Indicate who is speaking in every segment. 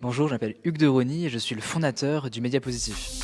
Speaker 1: Bonjour, je m'appelle Hugues de Rony et je suis le fondateur du Média Positif.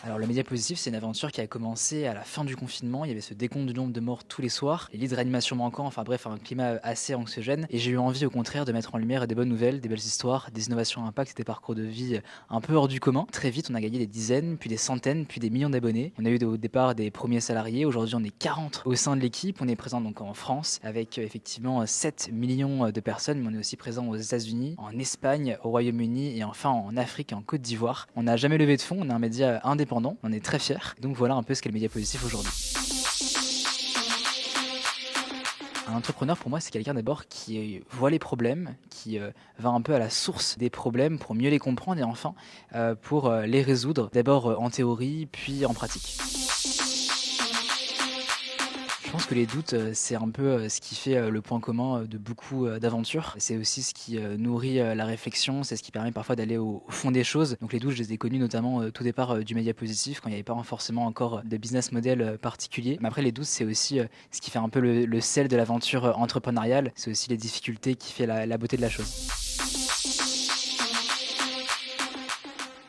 Speaker 1: Alors le Média Positif, c'est une aventure qui a commencé à la fin du confinement. Il y avait ce décompte du nombre de morts tous les soirs, les lits de réanimation manquants, enfin bref, un climat assez anxiogène. Et j'ai eu envie au contraire de mettre en lumière des bonnes nouvelles, des belles histoires, des innovations à impact, des parcours de vie un peu hors du commun. Très vite, on a gagné des dizaines, puis des centaines, puis des millions d'abonnés. On a eu au départ des premiers salariés. Aujourd'hui, on est 40 au sein de l'équipe. On est présent donc en France avec effectivement 7 millions de personnes, mais on est aussi présent aux États-Unis, en Espagne, au Royaume-Uni et enfin en Afrique et en Côte d'Ivoire. On n'a jamais levé de fonds, on est un média indépendant. On est très fiers. Donc voilà un peu ce qu'est le Média Positif aujourd'hui. Un entrepreneur, pour moi, c'est quelqu'un d'abord qui voit les problèmes, qui va un peu à la source des problèmes pour mieux les comprendre et enfin pour les résoudre, d'abord en théorie, puis en pratique. Je pense que les doutes, c'est un peu, ce qui fait, le point commun, de beaucoup, d'aventures. C'est aussi ce qui, nourrit, la réflexion, c'est ce qui permet parfois d'aller au fond des choses. Donc les doutes, je les ai connus notamment, tout départ, du Média Positif, quand il n'y avait pas forcément encore, de business model, particulier. Mais après les doutes, c'est aussi, ce qui fait un peu le sel de l'aventure, entrepreneuriale. C'est aussi les difficultés qui fait la beauté de la chose.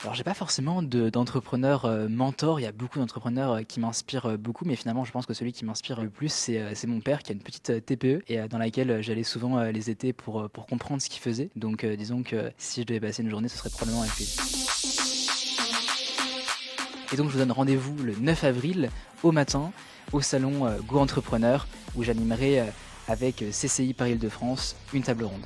Speaker 1: Alors j'ai pas forcément d'entrepreneur, mentor. Il y a beaucoup d'entrepreneurs, qui m'inspirent, beaucoup, mais finalement je pense que celui qui m'inspire le plus c'est mon père qui a une petite, TPE et dans laquelle, j'allais souvent, les étés pour comprendre ce qu'il faisait. Donc disons que si je devais passer une journée, ce serait probablement avec lui. Et donc je vous donne rendez-vous le 9 avril au matin au salon, Go Entrepreneur où j'animerai, avec, CCI Paris Île-de-France une table ronde.